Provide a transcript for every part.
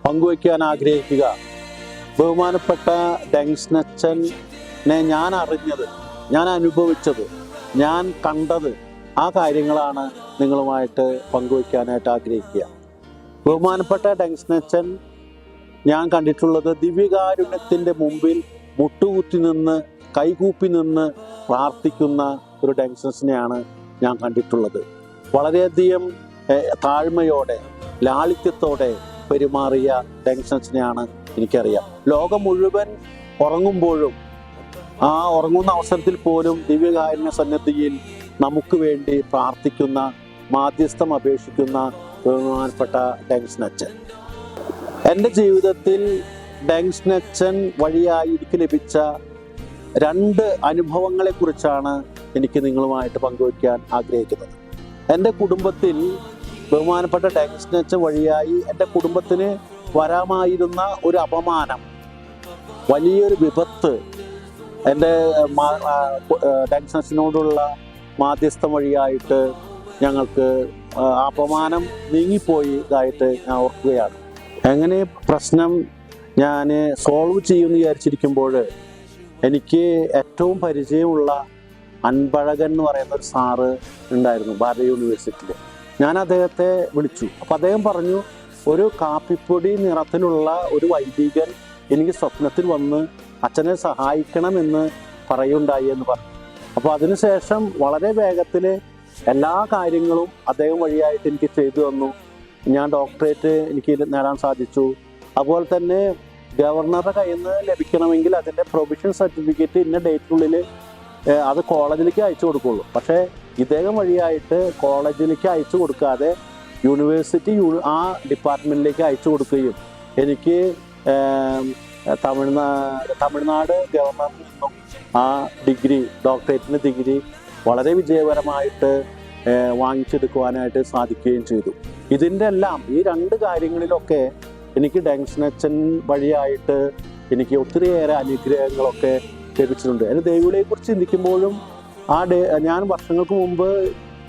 പങ്കുവയ്ക്കാൻ ആഗ്രഹിക്കുക. ബഹുമാനപ്പെട്ട ഡെങ്സനച്ചനെ ഞാൻ അറിഞ്ഞത്, ഞാൻ അനുഭവിച്ചത്, ഞാൻ കണ്ടത്, ആ കാര്യങ്ങളാണ് നിങ്ങളുമായിട്ട് പങ്കുവയ്ക്കാനായിട്ട് ആഗ്രഹിക്കുക. ബഹുമാനപ്പെട്ട ഡെങ്സനച്ചൻ ഞാൻ കണ്ടിട്ടുള്ളത് ദിവ്യകാരുണ്യത്തിൻ്റെ മുമ്പിൽ മുട്ടുകുത്തി നിന്ന് കൈകൂപ്പി നിന്ന് പ്രാർത്ഥിക്കുന്ന ഒരു ഡെങ്സനച്ചനെയാണ് ഞാൻ കണ്ടിട്ടുള്ളത്. വളരെയധികം താഴ്മയോടെ ലാളിത്യത്തോടെ പെരുമാറിയ ഡെങ്സനച്ചനെയാണ് എനിക്കറിയാം. ലോകം മുഴുവൻ ഉറങ്ങുമ്പോഴും ആ ഉറങ്ങുന്ന അവസരത്തിൽ പോലും ദിവ്യകാരുണ്യ സന്നിധിയിൽ നമുക്ക് വേണ്ടി പ്രാർത്ഥിക്കുന്ന, മാധ്യസ്ഥം അപേക്ഷിക്കുന്ന ബഹുമാനപ്പെട്ട ഡെങ്സനച്ചൻ. എൻ്റെ ജീവിതത്തിൽ ഡെങ്സനച്ചൻ വഴിയായി എനിക്ക് ലഭിച്ച 2 അനുഭവങ്ങളെക്കുറിച്ചാണ് എനിക്ക് നിങ്ങളുമായിട്ട് പങ്കുവയ്ക്കാൻ ആഗ്രഹിക്കുന്നത്. എൻ്റെ കുടുംബത്തിൽ ബഹുമാനപ്പെട്ട ഡെങ്സനച്ചൻ വഴിയായി എൻ്റെ കുടുംബത്തിന് വരാമായിരുന്ന ഒരു അപമാനം, വലിയൊരു വിപത്ത് എൻ്റെ ഡെങ്സനച്ചനോടുള്ള മാധ്യസ്ഥം വഴിയായിട്ട് ഞങ്ങൾക്ക് അപമാനം നീങ്ങിപ്പോയതായിട്ട് ഞാൻ ഓർക്കുകയാണ്. എങ്ങനെ പ്രശ്നം ഞാൻ സോൾവ് ചെയ്യുമെന്ന് വിചാരിച്ചിരിക്കുമ്പോൾ എനിക്ക് ഏറ്റവും പരിചയമുള്ള അൻപഴകൻ എന്ന് പറയുന്ന ഒരു സാറ് ഉണ്ടായിരുന്നു ഭാരത യൂണിവേഴ്സിറ്റിയിൽ. ഞാൻ അദ്ദേഹത്തെ വിളിച്ചു. അപ്പോൾ അദ്ദേഹം പറഞ്ഞു, ഒരു കാപ്പിപ്പൊടി നിറത്തിലുള്ള ഒരു വൈദികൻ എനിക്ക് സ്വപ്നത്തിൽ വന്ന് അച്ഛനെ സഹായിക്കണമെന്ന് പറയുണ്ടായി എന്ന് പറഞ്ഞു. അപ്പോൾ അതിനുശേഷം വളരെ വേഗത്തിൽ എല്ലാ കാര്യങ്ങളും അദ്ദേഹം വഴിയായിട്ട് എനിക്ക് ചെയ്തു തന്നു. ഞാൻ ഡോക്ടറേറ്റ് എനിക്ക് നേടാൻ സാധിച്ചു. അതുപോലെ തന്നെ ഗവർണറുടെ കയ്യിൽ നിന്ന് ലഭിക്കണമെങ്കിൽ അതിൻ്റെ പ്രൊവിഷൻ സർട്ടിഫിക്കറ്റ് ഇന്ന ഡേറ്റിനുള്ളിൽ അത് കോളേജിലേക്ക് അയച്ചു കൊടുക്കുള്ളൂ. പക്ഷേ ഇദ്ദേഹം വഴിയായിട്ട് കോളേജിലേക്ക് അയച്ചു കൊടുക്കാതെ യൂണിവേഴ്സിറ്റി ആ ഡിപ്പാർട്ട്മെൻറ്റിലേക്ക് അയച്ചു കൊടുക്കുകയും എനിക്ക് തമിഴ്നാട് ഗവർണറിൽ നിന്നും ആ ഡിഗ്രി, ഡോക്ടറേറ്റിൻ്റെ ഡിഗ്രി വളരെ വിജയകരമായിട്ട് വാങ്ങിച്ചെടുക്കുവാനായിട്ട് സാധിക്കുകയും ചെയ്തു. ഇതിൻ്റെ എല്ലാം ഈ 2 കാര്യങ്ങളിലൊക്കെ എനിക്ക് ഡെങ്സനച്ചൻ വഴിയായിട്ട് എനിക്ക് ഒത്തിരിയേറെ അനുഗ്രഹങ്ങളൊക്കെ ലഭിച്ചിട്ടുണ്ട്. അതിന് ദൈവവിളിയെക്കുറിച്ച് ചിന്തിക്കുമ്പോഴും ഞാൻ വർഷങ്ങൾക്ക് മുമ്പ്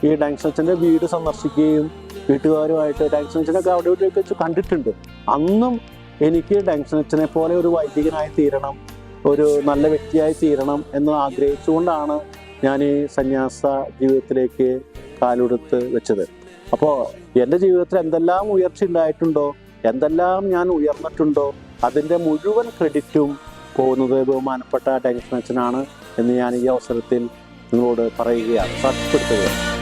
ഈ ഡെങ്സനച്ചൻ്റെ വീട് സന്ദർശിക്കുകയും വീട്ടുകാരുമായിട്ട് ഡെങ്സനച്ചനൊക്കെ അവിടെ ഇവിടെയൊക്കെ വെച്ച് കണ്ടിട്ടുണ്ട്. അന്നും എനിക്ക് ഡെങ്സനച്ചനെ പോലെ ഒരു വൈദികനായി തീരണം, ഒരു നല്ല വ്യക്തിയായി തീരണം എന്ന് ആഗ്രഹിച്ചുകൊണ്ടാണ് ഞാൻ ഈ സന്യാസ ജീവിതത്തിലേക്ക് കാലെടുത്ത് വെച്ചത്. അപ്പോൾ എൻ്റെ ജീവിതത്തിൽ എന്തെല്ലാം ഉയർച്ച ഉണ്ടായിട്ടുണ്ടോ, എന്തെല്ലാം ഞാൻ ഉയർന്നിട്ടുണ്ടോ, അതിൻ്റെ മുഴുവൻ ക്രെഡിറ്റും പോകുന്നത് ബഹുമാനപ്പെട്ട ഡെങ്സനച്ചനാണ് എന്ന് ഞാൻ ഈ അവസരത്തിൽ നിങ്ങളോട് പറയുകയാണ്, സാക്ഷ്യപ്പെടുത്തുകയാണ്.